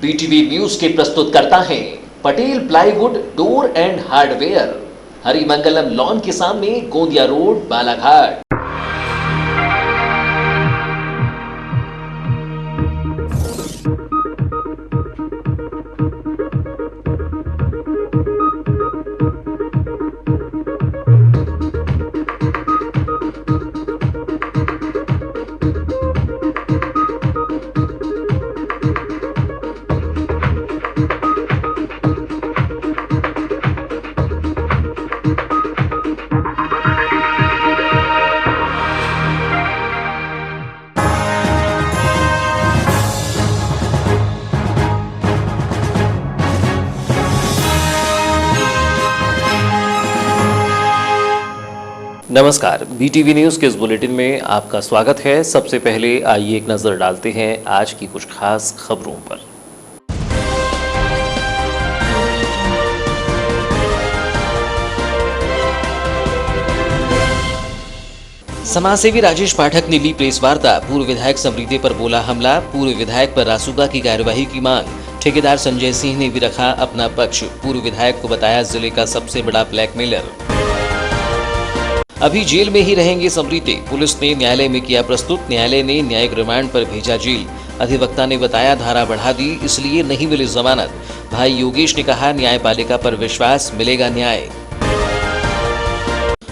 BTV news के प्रस्तुत करता है Patel plywood door and hardware, Harimangalam lawn के सामने, गोंदिया रोड, बालाघाट। नमस्कार, बीटीवी न्यूज के इस बुलेटिन में आपका स्वागत है। सबसे पहले आइए एक नजर डालते हैं आज की कुछ खास खबरों पर। समाजसेवी राजेश पाठक ने ली प्रेस वार्ता। पूर्व विधायक समृद्धि पर बोला हमला। पूर्व विधायक पर रासुका की कार्यवाही की मांग। ठेकेदार संजय सिंह ने भी रखा अपना पक्ष। पूर्व विधायक को बताया जिले का सबसे बड़ा ब्लैकमेलर। अभी जेल में ही रहेंगे समृद्धि। पुलिस ने न्यायालय में किया प्रस्तुत। न्यायालय ने न्यायिक रिमांड पर भेजा जेल। अधिवक्ता ने बताया धारा बढ़ा दी, इसलिए नहीं मिली जमानत। भाई योगेश ने कहा न्यायपालिका पर विश्वास, मिलेगा न्याय।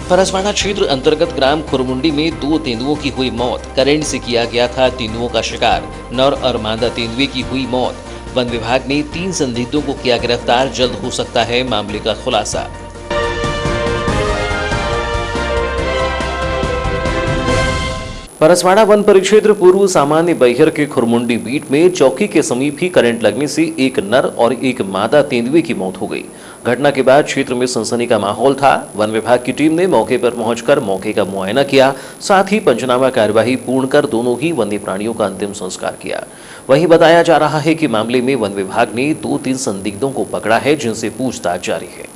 परसवाड़ा क्षेत्र अंतर्गत ग्राम खुरमुंडी में 2 तेंदुओं की हुई मौत। करंट से किया गया था तेंदुओं का शिकार। नर और मादा तेंदुए की हुई मौत। वन विभाग ने 3 संदिग्धों को किया गिरफ्तार। जल्द हो सकता है मामले का खुलासा। परसवाड़ा वन परिक्षेत्र पूर्व सामान्य बैहर के खुरमुंडी बीट में चौकी के समीप ही करंट लगने से एक नर और एक मादा तेंदुए की मौत हो गई। घटना के बाद क्षेत्र में सनसनी का माहौल था। वन विभाग की टीम ने मौके पर पहुंचकर मौके का मुआयना किया, साथ ही पंचनामा कार्यवाही पूर्ण कर दोनों ही वन्य प्राणियों का अंतिम संस्कार किया। वहीं बताया जा रहा है कि मामले में वन विभाग ने 2-3 संदिग्धों को पकड़ा है, जिनसे पूछताछ जारी है।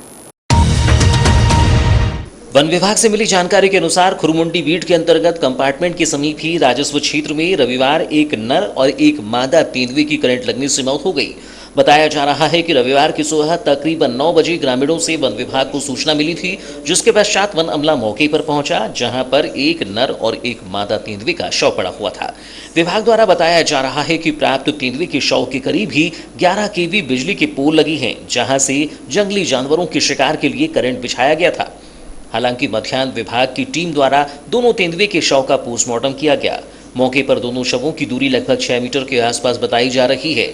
वन विभाग से मिली जानकारी के अनुसार खुरमुंडी बीट के अंतर्गत कंपार्टमेंट के समीप ही राजस्व क्षेत्र में रविवार एक नर और एक मादा तेंदुए की करंट लगने से मौत हो गई। बताया जा रहा है कि रविवार की सुबह तकरीबन 9 बजे ग्रामीणों से वन विभाग को सूचना मिली थी, जिसके पश्चात वन अमला मौके पर पहुंचा, जहां पर एक नर और एक मादा तेंदुए का शव पड़ा हुआ था। विभाग द्वारा बताया जा रहा है कि प्राप्त तेंदुए के शव के करीब ही 11 केवी बिजली के पोल लगी हैं, जहां से जंगली जानवरों के शिकार के लिए करंट बिछाया गया था। हालांकि मध्याह्न विभाग की टीम द्वारा दोनों तेंदुए के शव का पोस्टमार्टम किया गया। मौके पर दोनों शवों की दूरी लगभग 6 मीटर के आसपास बताई जा रही है।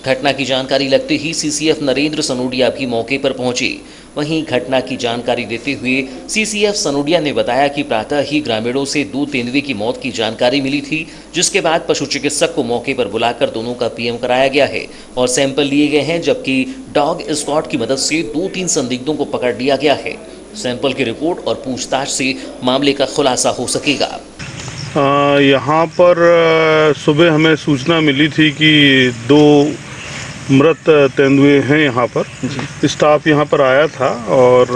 घटना की जानकारी लगते ही सीसीएफ नरेंद्र सनोडिया भी मौके पर पहुंचे। वहीं घटना की जानकारी देते हुए सीसीएफ सनोडिया ने बताया कि प्रातः ही ग्रामीणों से 2 तेंदुए की मौत की जानकारी मिली थी, जिसके बाद पशु चिकित्सक को मौके पर बुलाकर दोनों का पीएम कराया गया है और सैंपल लिए गए हैं, जबकि डॉग स्क्वाड की मदद से 2-3 संदिग्धों को पकड़ लिया गया है। सैंपल की रिपोर्ट और पूछताछ से मामले का खुलासा हो सकेगा। यहाँ पर सुबह हमें सूचना मिली थी कि 2 मृत तेंदुए हैं यहाँ पर। स्टाफ यहाँ पर आया था और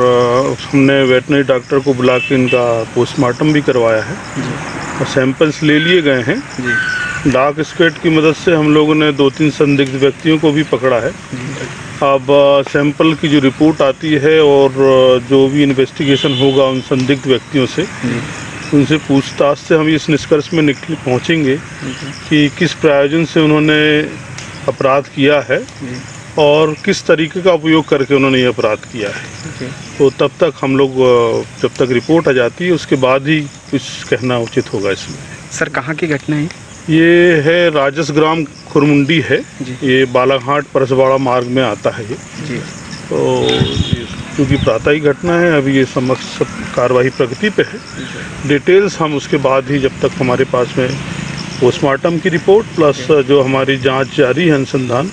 हमने वेटनरी डॉक्टर को बुला के इनका पोस्टमार्टम भी करवाया है और सैंपल्स ले लिए गए हैं। डॉग स्क्वाड की मदद से हम लोगों ने 2-3 संदिग्ध व्यक्तियों को भी पकड़ा है। अब सैंपल की जो रिपोर्ट आती है और जो भी इन्वेस्टिगेशन होगा उन संदिग्ध व्यक्तियों से, उनसे पूछताछ से हम इस निष्कर्ष में पहुंचेंगे कि किस प्रयोजन से उन्होंने अपराध किया है और किस तरीके का उपयोग करके उन्होंने ये अपराध किया है। तो तब तक हम लोग, जब तक रिपोर्ट आ जाती है उसके बाद ही कुछ कहना उचित होगा इसमें। सर, कहाँ की घटना है? ये है राजस ग्राम खुरमुंडी है। ये बालाघाट परसवाड़ा मार्ग में आता है ये जी। तो क्योंकि प्रातः ही घटना है, अभी ये सब कार्रवाई प्रगति पे है। डिटेल्स हम उसके बाद ही, जब तक हमारे पास में पोस्टमार्टम की रिपोर्ट प्लस जो हमारी जांच जारी है अनुसंधान,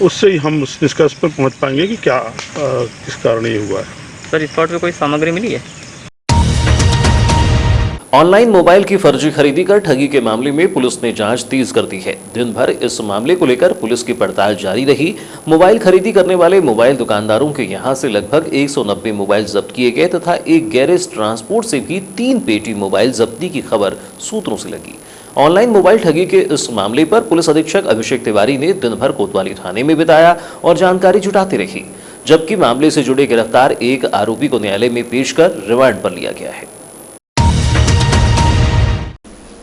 उससे ही हम उस निष्कर्ष पर पहुंच पाएंगे कि क्या किस कारण ये हुआ है। सर, स्पॉट पे कोई सामग्री मिली है? ऑनलाइन मोबाइल की फर्जी खरीदी कर ठगी के मामले में पुलिस ने जांच तेज कर दी है। दिन भर इस मामले को लेकर पुलिस की पड़ताल जारी रही। मोबाइल खरीदी करने वाले मोबाइल दुकानदारों के यहां से लगभग 190 मोबाइल जब्त किए गए तथा एक गैरेज ट्रांसपोर्ट से भी 3 पेटी मोबाइल जब्ती की खबर सूत्रों से लगी। ऑनलाइन मोबाइल ठगी के इस मामले पर पुलिस अधीक्षक अभिषेक तिवारी ने दिन भर कोतवाली थाने में बिताया और जानकारी जुटाती रही, जबकि मामले से जुड़े गिरफ्तार एक आरोपी को न्यायालय में पेश कर रिमांड पर लिया गया है।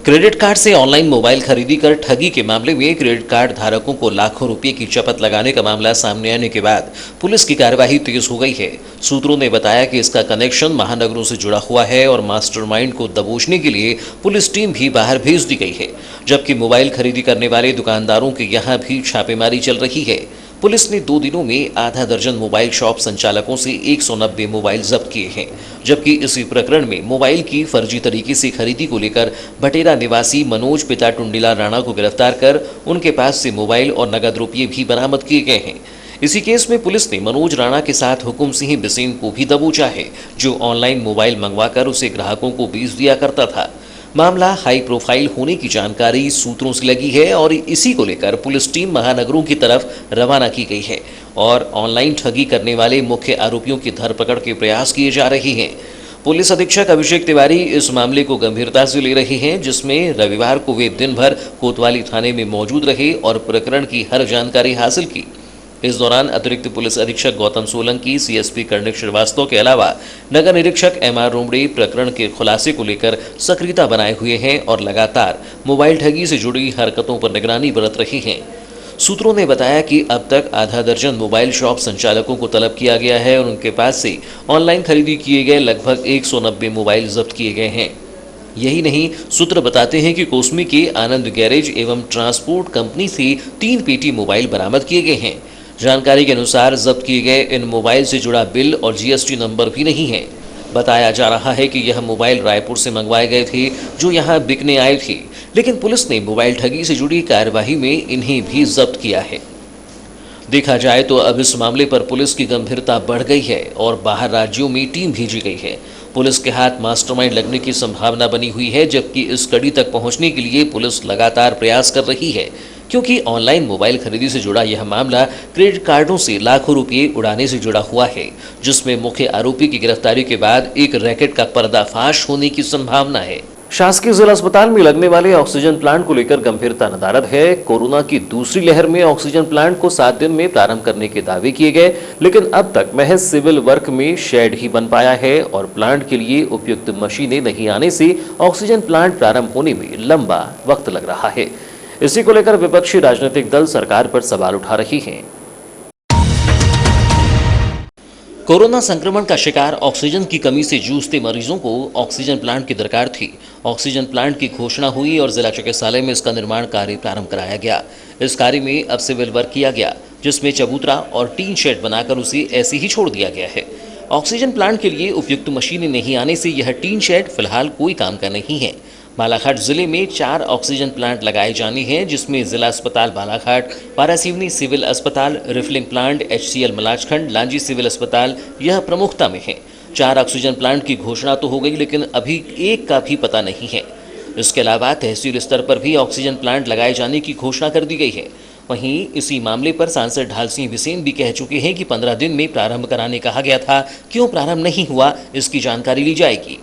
क्रेडिट कार्ड से ऑनलाइन मोबाइल खरीदी कर ठगी के मामले में क्रेडिट कार्ड धारकों को लाखों रुपए की चपत लगाने का मामला सामने आने के बाद पुलिस की कार्यवाही तेज हो गई है। सूत्रों ने बताया कि इसका कनेक्शन महानगरों से जुड़ा हुआ है और मास्टरमाइंड को दबोचने के लिए पुलिस टीम भी बाहर भेज दी गई है, जबकि मोबाइल खरीदी करने वाले दुकानदारों के यहां भी छापेमारी चल रही है। पुलिस ने 2 दिनों में आधा दर्जन मोबाइल शॉप संचालकों से 190 मोबाइल जब्त किए हैं, जबकि इसी प्रकरण में मोबाइल की फर्जी तरीके से खरीदी को लेकर भटेरा निवासी मनोज पिता टुंडीला राणा को गिरफ्तार कर उनके पास से मोबाइल और नगद रुपये भी बरामद किए गए हैं। इसी केस में पुलिस ने मनोज राणा के साथ हुकुम सिंह बिसेन को भी दबोचा है, जो ऑनलाइन मोबाइल मंगवाकर उसे ग्राहकों को बेच दिया करता था। मामला हाई प्रोफाइल होने की जानकारी सूत्रों से लगी है और इसी को लेकर पुलिस टीम महानगरों की तरफ रवाना की गई है और ऑनलाइन ठगी करने वाले मुख्य आरोपियों की धरपकड़ के प्रयास किए जा रहे हैं। पुलिस अधीक्षक अभिषेक तिवारी इस मामले को गंभीरता से ले रहे हैं, जिसमें रविवार को वे दिन भर कोतवाली थाने में मौजूद रहे और प्रकरण की हर जानकारी हासिल की। इस दौरान अतिरिक्त पुलिस अधीक्षक गौतम सोलंकी, सीएसपी कर्णिक श्रीवास्तव के अलावा नगर निरीक्षक एमआर रोमड़े प्रकरण के खुलासे को लेकर सक्रियता बनाए हुए हैं और लगातार मोबाइल ठगी से जुड़ी हरकतों पर निगरानी बरत रही हैं। सूत्रों ने बताया कि अब तक आधा दर्जन मोबाइल शॉप संचालकों को तलब किया गया है और उनके पास से ऑनलाइन खरीदी किए गए लगभग 190 मोबाइल जब्त किए गए हैं। यही नहीं, सूत्र बताते हैं कि कोसमी के आनंद गैरेज एवं ट्रांसपोर्ट कंपनी से 3 पेटी मोबाइल बरामद किए गए हैं। जानकारी के अनुसार जब्त किए गए इन मोबाइल से जुड़ा बिल और जीएसटी नंबर भी नहीं है। बताया जा रहा है कि यह मोबाइल रायपुर से मंगवाए गए थे, जो यहां बिकने आए थे, लेकिन पुलिस ने मोबाइल ठगी से जुड़ी कार्यवाही में इन्हें भी जब्त किया है। देखा जाए तो अब इस मामले पर पुलिस की गंभीरता बढ़ गई है और बाहर राज्यों में टीम भेजी गई है। पुलिस के हाथ मास्टरमाइंड लगने की संभावना बनी हुई है, जबकि इस कड़ी तक पहुंचने के लिए पुलिस लगातार प्रयास कर रही है, क्योंकि ऑनलाइन मोबाइल खरीदी से जुड़ा यह मामला क्रेडिट कार्डों से लाखों रुपये उड़ाने से जुड़ा हुआ है, जिसमें मुख्य आरोपी की गिरफ्तारी के बाद एक रैकेट का पर्दाफाश होने की संभावना है। शासकीय जिला अस्पताल में लगने वाले ऑक्सीजन प्लांट को लेकर गंभीरता नदारद है। कोरोना की दूसरी लहर में ऑक्सीजन प्लांट को 7 दिन में प्रारंभ करने के दावे किए गए, लेकिन अब तक महज सिविल वर्क में शेड ही बन पाया है और प्लांट के लिए उपयुक्त मशीनें नहीं आने से ऑक्सीजन प्लांट प्रारंभ होने में लंबा वक्त लग रहा है। इसी को लेकर विपक्षी राजनीतिक दल सरकार पर सवाल उठा रही हैं। कोरोना संक्रमण का शिकार ऑक्सीजन की कमी से जूझते मरीजों को ऑक्सीजन प्लांट की दरकार थी। ऑक्सीजन प्लांट की घोषणा हुई और जिला चिकित्सालय में इसका निर्माण कार्य प्रारंभ कराया गया। इस कार्य में अब सिविल वर्क किया गया, जिसमें चबूतरा और टीन शेड बनाकर उसे ऐसे ही छोड़ दिया गया है। ऑक्सीजन प्लांट के लिए उपयुक्त मशीनें नहीं आने से यह टीन शेड फिलहाल कोई काम का नहीं है। बालाघाट जिले में 4 ऑक्सीजन प्लांट लगाए जाने हैं, जिसमें जिला अस्पताल बालाघाट, पारासिवनी सिविल अस्पताल, refilling plant, HCL Malajkhand, Lanji civil अस्पताल यह प्रमुखता में है। 4 ऑक्सीजन प्लांट की घोषणा तो हो गई, लेकिन अभी एक का भी पता नहीं है। इसके अलावा तहसील स्तर पर भी ऑक्सीजन प्लांट लगाए जाने की घोषणा कर दी गई है। वहीं इसी मामले पर सांसद ढाल सिंह बिसेन भी कह चुके हैं कि 15 दिन में प्रारंभ कराने कहा गया था, क्यों प्रारंभ नहीं हुआ, इसकी जानकारी ली जाएगी।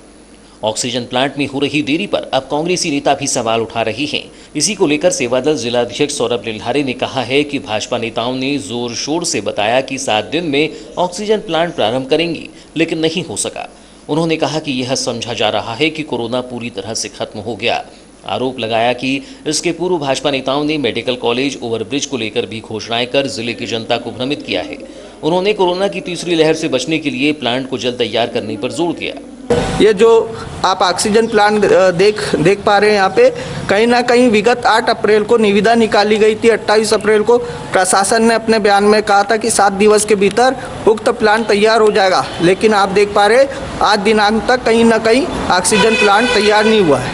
ऑक्सीजन प्लांट में हो रही देरी पर अब कांग्रेसी नेता भी सवाल उठा रहे हैं। इसी को लेकर सेवादल जिलाध्यक्ष सौरभ लिल्हारे ने कहा है कि भाजपा नेताओं ने जोर शोर से बताया कि 7 दिन में ऑक्सीजन प्लांट प्रारंभ करेंगी, लेकिन नहीं हो सका। उन्होंने कहा कि यह समझा जा रहा है कि कोरोना पूरी तरह से खत्म हो गया। आरोप लगाया कि इसके पूर्व भाजपा नेताओं ने मेडिकल कॉलेज ओवरब्रिज को लेकर भी घोषणाएं कर जिले की जनता को भ्रमित किया है। उन्होंने कोरोना की तीसरी लहर से बचने के लिए प्लांट को जल्द तैयार करने पर जोर दिया। ये जो आप ऑक्सीजन प्लांट देख पा रहे हैं यहाँ पे, कहीं ना कहीं विगत 8 अप्रैल को निविदा निकाली गई थी। 28 अप्रैल को प्रशासन ने अपने बयान में कहा था कि 7 दिवस के भीतर उक्त प्लांट तैयार हो जाएगा, लेकिन आप देख पा रहे आज दिनांक तक कहीं ना कहीं ऑक्सीजन प्लांट तैयार नहीं हुआ है।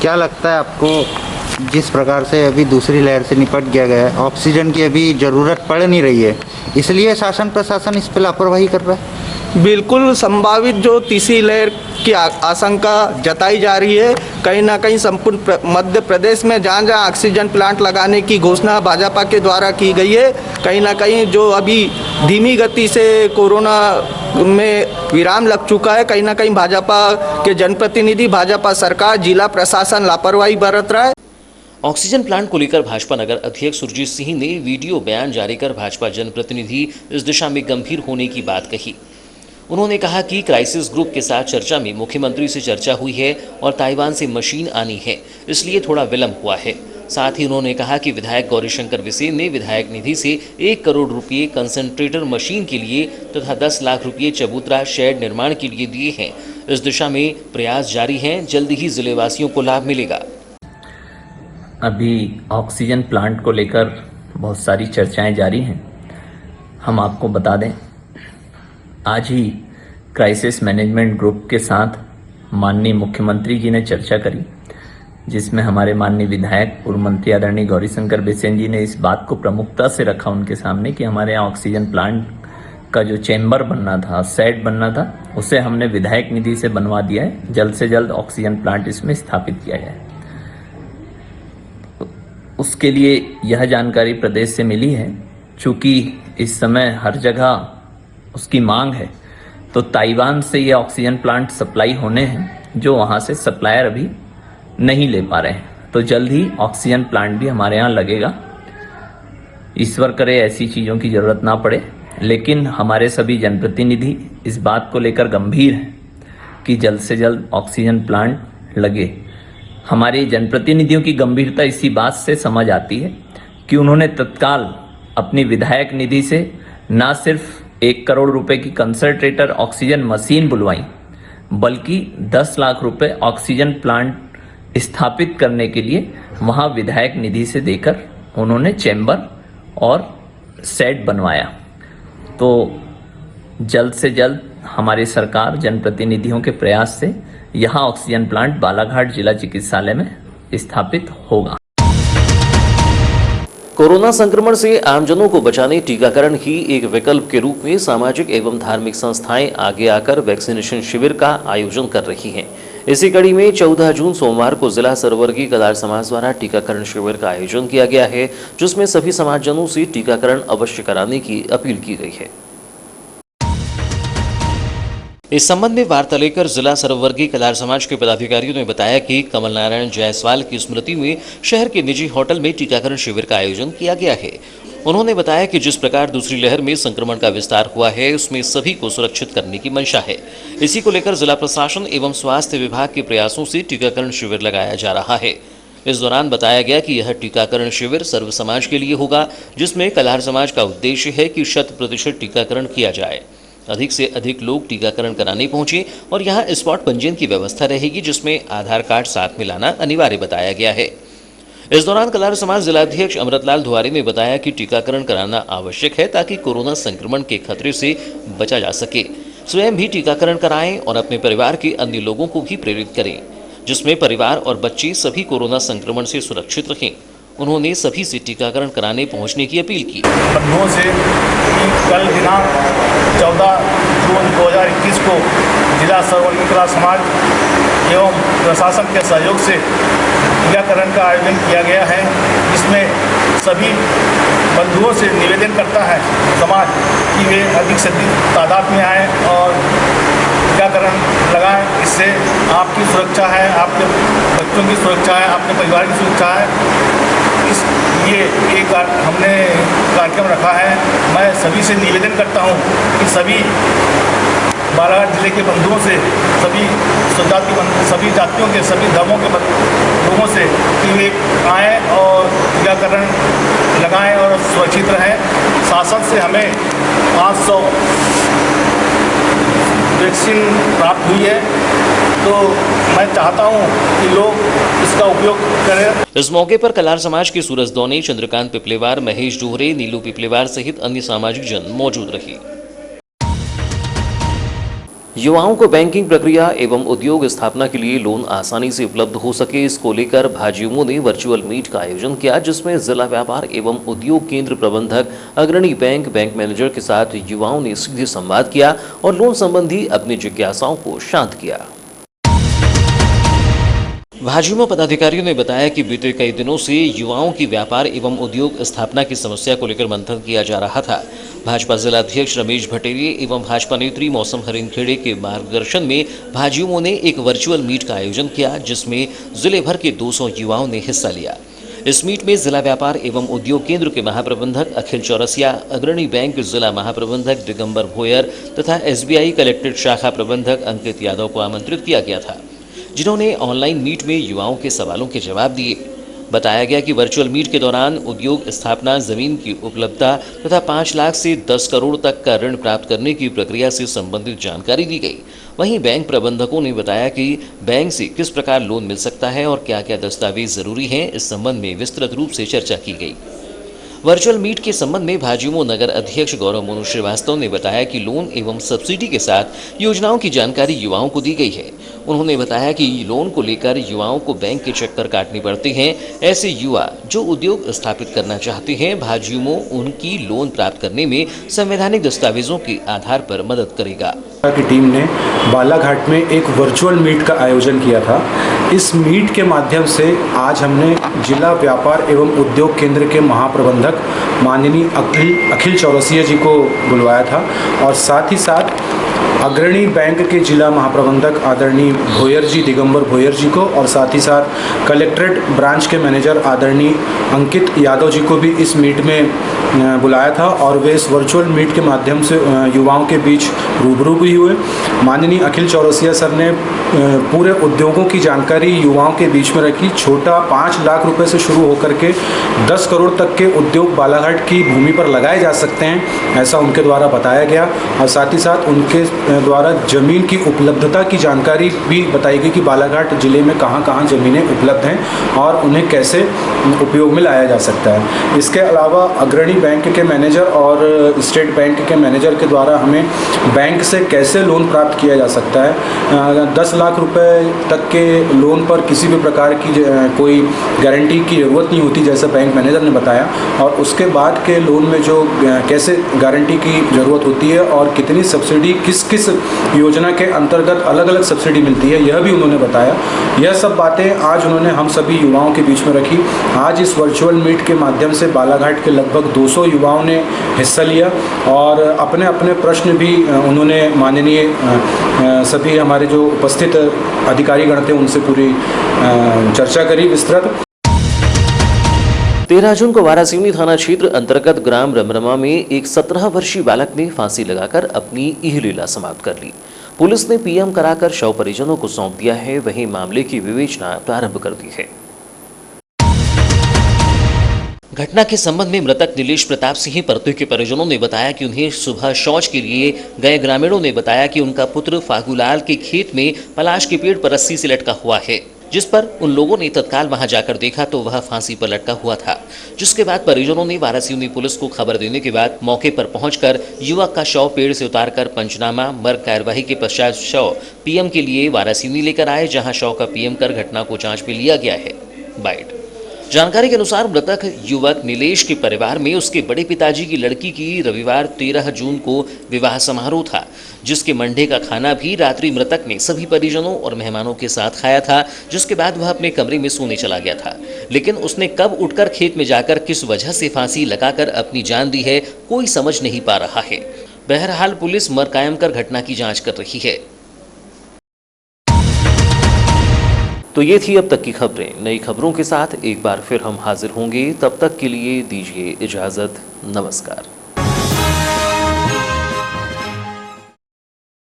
क्या लगता है आपको, जिस प्रकार से अभी दूसरी लहर से निपट गया है, ऑक्सीजन की अभी ज़रूरत पड़ नहीं रही है, इसलिए शासन प्रशासन इस पर लापरवाही कर रहा है? बिल्कुल संभावित जो तीसरी लहर की आशंका जताई जा रही है, कहीं ना कहीं संपूर्ण मध्य प्रदेश में जहाँ जहाँ ऑक्सीजन प्लांट लगाने की घोषणा भाजपा के द्वारा की गई है, कहीं ना कहीं जो अभी धीमी गति से कोरोना में विराम लग चुका है। कहीं ना कहीं भाजपा के जनप्रतिनिधि, भाजपा सरकार, जिला प्रशासन लापरवाही बरत रहा है। ऑक्सीजन प्लांट को लेकर भाजपा नगर अध्यक्ष सुरजीत सिंह ने वीडियो बयान जारी कर भाजपा जनप्रतिनिधि इस दिशा में गंभीर होने की बात कही। उन्होंने कहा कि क्राइसिस ग्रुप के साथ चर्चा में मुख्यमंत्री से चर्चा हुई है और ताइवान से मशीन आनी है, इसलिए थोड़ा विलंब हुआ है। साथ ही उन्होंने कहा कि विधायक गौरीशंकर बिसेन ने विधायक निधि से 1 करोड़ रुपये कंसंट्रेटर मशीन के लिए तथा 10 लाख रुपये चबूतरा शेड निर्माण के लिए दिए हैं। इस दिशा में प्रयास जारी हैं, जल्द ही जिलेवासियों को लाभ मिलेगा। अभी ऑक्सीजन प्लांट को लेकर बहुत सारी चर्चाएं जारी हैं। हम आपको बता दें, आज ही क्राइसिस मैनेजमेंट ग्रुप के साथ माननीय मुख्यमंत्री जी ने चर्चा करी, जिसमें हमारे माननीय विधायक पूर्व मंत्री आदरणीय गौरीशंकर बिसेन जी ने इस बात को प्रमुखता से रखा उनके सामने कि हमारे यहाँ ऑक्सीजन प्लांट का जो चैम्बर बनना था, सेट बनना था, उसे हमने विधायक निधि से बनवा दिया है। जल्द से जल्द ऑक्सीजन प्लांट इसमें स्थापित किया जाए। उसके लिए यह जानकारी प्रदेश से मिली है, चूँकि इस समय हर जगह उसकी मांग है, तो ताइवान से ये ऑक्सीजन प्लांट सप्लाई होने हैं, जो वहाँ से सप्लायर अभी नहीं ले पा रहे हैं। तो जल्द ही ऑक्सीजन प्लांट भी हमारे यहाँ लगेगा। ईश्वर करे ऐसी चीज़ों की ज़रूरत ना पड़े, लेकिन हमारे सभी जनप्रतिनिधि इस बात को लेकर गंभीर हैं कि जल्द से जल्द ऑक्सीजन प्लांट लगे। हमारे जनप्रतिनिधियों की गंभीरता इसी बात से समझ आती है कि उन्होंने तत्काल अपनी विधायक निधि से न सिर्फ 1 करोड़ रुपए की कंसंट्रेटर ऑक्सीजन मशीन बुलवाई, बल्कि 10 लाख रुपए ऑक्सीजन प्लांट स्थापित करने के लिए वहां विधायक निधि से देकर उन्होंने चैम्बर और सेट बनवाया। तो जल्द से जल्द हमारी सरकार जनप्रतिनिधियों के प्रयास से यहाँ ऑक्सीजन प्लांट बालाघाट जिला चिकित्सालय में स्थापित होगा। कोरोना संक्रमण से आमजनों को बचाने टीकाकरण ही एक विकल्प के रूप में सामाजिक एवं धार्मिक संस्थाएं आगे आकर वैक्सीनेशन शिविर का आयोजन कर रही हैं। इसी कड़ी में 14 जून सोमवार को जिला सर्ववर्गीय कदार समाज द्वारा टीकाकरण शिविर का आयोजन किया गया है, जिसमें सभी समाजजनों से टीकाकरण अवश्य कराने की अपील की गई है। इस संबंध में वार्ता लेकर जिला सर्ववर्गीय कदार समाज के पदाधिकारियों ने बताया कि कमल नारायण जायसवाल की स्मृति में शहर के निजी होटल में टीकाकरण शिविर का आयोजन किया गया है। उन्होंने बताया कि जिस प्रकार दूसरी लहर में संक्रमण का विस्तार हुआ है, उसमें सभी को सुरक्षित करने की मंशा है। इसी को लेकर जिला प्रशासन एवं स्वास्थ्य विभाग के प्रयासों से टीकाकरण शिविर लगाया जा रहा है। इस दौरान बताया गया कि यह टीकाकरण शिविर सर्व समाज के लिए होगा, जिसमें कलार समाज का उद्देश्य है कि 100% टीकाकरण किया जाए। अधिक से अधिक लोग टीकाकरण कराने पहुंचे और यहां स्पॉट पंजीयन की व्यवस्था रहेगी, जिसमें आधार कार्ड साथ में लाना अनिवार्य बताया गया है। इस दौरान कलार समाज जिलाध्यक्ष अमृतलाल दुआरे ने बताया कि टीकाकरण कराना आवश्यक है ताकि कोरोना संक्रमण के खतरे से बचा जा सके। स्वयं भी टीकाकरण कराएं और अपने परिवार के अन्य लोगों को भी प्रेरित करें, जिसमें परिवार और बच्चे सभी कोरोना संक्रमण से सुरक्षित रहें। उन्होंने सभी से टीकाकरण कराने पहुंचने की अपील की। बंधुओं से कल दिनांक 14 जून 2021 को जिला सर्ववर्गीय कलार समाज एवं प्रशासन के सहयोग से टीकाकरण का आयोजन किया गया है, जिसमें सभी बंधुओं से निवेदन करता है समाज कि वे अधिक से अधिक तादाद में आएँ और टीकाकरण लगाएं। इससे आपकी सुरक्षा है, आपके बच्चों की सुरक्षा है, आपके परिवार की सुरक्षा है। इसलिए एक हमने कार्यक्रम रखा है। मैं सभी से निवेदन करता हूं कि सभी बालाघाट जिले के बंधुओं से, सभी सभी जातियों के, सभी धर्मों के लोगों से कि वे आएँ और टीकाकरण लगाएं और सुरक्षित रहें। शासन से हमें 500 वैक्सीन प्राप्त हुई है, तो मैं चाहता हूं कि लोग इसका उपयोग करें। इस मौके पर कलार समाज के सूरज दौने, चंद्रकांत पिपलेवार, महेश डोहरे, नीलू पिपलेवार सहित अन्य सामाजिक जन मौजूद रहे। युवाओं को बैंकिंग प्रक्रिया एवं उद्योग स्थापना के लिए लोन आसानी से उपलब्ध हो सके, इसको लेकर भाजयुमो ने वर्चुअल मीट का आयोजन किया, जिसमें जिला व्यापार एवं उद्योग केंद्र प्रबंधक, अग्रणी बैंक मैनेजर के साथ युवाओं ने सीधे संवाद किया और लोन संबंधी अपनी जिज्ञासाओं को शांत किया। भाजयुमो पदाधिकारियों ने बताया कि बीते कई दिनों से युवाओं की व्यापार एवं उद्योग स्थापना की समस्या को लेकर मंथन किया जा रहा था। भाजपा जिला अध्यक्ष रमेश भटेरिया एवं भाजपा नेत्री मौसम हरिनखेड़े के मार्गदर्शन में भाजयुमो ने एक वर्चुअल मीट का आयोजन किया, जिसमें जिले भर के 200 युवाओं ने हिस्सा लिया। इस मीट में जिला व्यापार एवं उद्योग केंद्र के महाप्रबंधक अखिल चौरसिया, अग्रणी बैंक जिला महाप्रबंधक दिगंबर भोयर तथा SBI कलेक्ट्रेट शाखा प्रबंधक अंकित यादव को आमंत्रित किया गया था, जिन्होंने ऑनलाइन मीट में युवाओं के सवालों के जवाब दिए। बताया गया कि वर्चुअल मीट के दौरान उद्योग स्थापना, जमीन की उपलब्धता तथा 5 लाख से 10 करोड़ तक का ऋण प्राप्त करने की प्रक्रिया से संबंधित जानकारी दी गई। वहीं बैंक प्रबंधकों ने बताया कि बैंक से किस प्रकार लोन मिल सकता है और क्या क्या दस्तावेज जरूरी हैं, इस संबंध में विस्तृत रूप से चर्चा की गई। वर्चुअल मीट के संबंध में भाजयुमो नगर अध्यक्ष गौरव मोनू श्रीवास्तव ने बताया कि लोन एवं सब्सिडी के साथ योजनाओं की जानकारी युवाओं को दी गई है। उन्होंने बताया कि लोन को लेकर युवाओं को बैंक के चक्कर काटने पड़ते हैं। ऐसे युवा जो उद्योग स्थापित करना चाहते हैं, भाजयुमो उनकी लोन प्राप्त करने में संवैधानिक दस्तावेजों के आधार पर मदद करेगा। की टीम ने बालाघाट में एक वर्चुअल मीट का आयोजन किया था। इस मीट के माध्यम से आज हमने जिला व्यापार एवं उद्योग केंद्र के महाप्रबंधक माननीय अखिल चौरसिया जी को बुलवाया था और साथ ही साथ अग्रणी बैंक के जिला महाप्रबंधक आदरणीय भोयर जी, दिगंबर भोयर जी को और साथ ही साथ कलेक्ट्रेट ब्रांच के मैनेजर आदरणीय अंकित यादव जी को भी इस मीट में बुलाया था और वे इस वर्चुअल मीट के माध्यम से युवाओं के बीच रूबरू भी हुए। माननीय अखिल चौरसिया सर ने पूरे उद्योगों की जानकारी युवाओं के बीच में रखी। छोटा 5 लाख रुपए से शुरू होकर के 10 करोड़ तक के उद्योग बालाघाट की भूमि पर लगाए जा सकते हैं, ऐसा उनके द्वारा बताया गया और साथ ही साथ उनके द्वारा ज़मीन की उपलब्धता की जानकारी भी बताई गई कि बालाघाट ज़िले में कहाँ कहाँ ज़मीनें उपलब्ध हैं और उन्हें कैसे उपयोग में लाया जा सकता है। इसके अलावा अग्रणी बैंक के मैनेजर और स्टेट बैंक के मैनेजर के द्वारा हमें बैंक से कैसे लोन प्राप्त किया जा सकता है। 10 लाख रुपए तक के लोन पर किसी भी प्रकार की कोई गारंटी की ज़रूरत नहीं होती, जैसे बैंक मैनेजर ने बताया, और उसके बाद के लोन में जो कैसे गारंटी की ज़रूरत होती है और कितनी सब्सिडी किस योजना के अंतर्गत अलग अलग सब्सिडी मिलती है, यह भी उन्होंने बताया। यह सब बातें आज उन्होंने हम सभी युवाओं के बीच में रखी। आज इस वर्चुअल मीट के माध्यम से बालाघाट के लगभग 200 युवाओं ने हिस्सा लिया और अपने अपने प्रश्न भी उन्होंने माननीय सभी हमारे जो उपस्थित अधिकारीगण थे उनसे पूरी चर्चा करी विस्तृत। 13 जून को वारासिवनी थाना क्षेत्र अंतर्गत ग्राम रमरमा में एक 17 वर्षीय बालक ने फांसी लगाकर अपनी इहलीला समाप्त कर ली। पुलिस ने पीएम कराकर शव परिजनों को सौंप दिया है, वहीं मामले की विवेचना प्रारंभ कर दी है। घटना के संबंध में मृतक नीलेश प्रताप सिंह परतु के परिजनों ने बताया कि उन्हें सुबह शौच के लिए गए ग्रामीणों ने बताया कि उनका पुत्र फागुलाल के खेत में पलाश के पेड़ पर रस्सी से लटका हुआ है, जिस पर उन लोगों ने तत्काल वहां जाकर देखा तो वह फांसी पर लटका हुआ था। जिसके बाद परिजनों ने वारासिवनी पुलिस को खबर देने के बाद मौके पर पहुंचकर युवक का शव पेड़ से उतारकर पंचनामा मर्ग कार्यवाही के पश्चात शव पीएम के लिए वारासिवनी लेकर आए, जहां शव का पीएम कर घटना को जांच में लिया गया है। बाइट जानकारी के अनुसार मृतक युवक नीलेश के परिवार में उसके बड़े पिताजी की लड़की की रविवार 13 जून को विवाह समारोह था, जिसके मंडे का खाना भी रात्रि मृतक ने सभी परिजनों और मेहमानों के साथ खाया था। जिसके बाद वह अपने कमरे में सोने चला गया था, लेकिन उसने कब उठकर खेत में जाकर किस वजह से फांसी लगाकर अपनी जान दी है, कोई समझ नहीं पा रहा है। बहरहाल पुलिस मर्ग कायम कर घटना की जाँच कर रही है। तो ये थी अब तक की खबरें। नई खबरों के साथ एक बार फिर हम हाजिर होंगे, तब तक के लिए दीजिए इजाज़त। नमस्कार।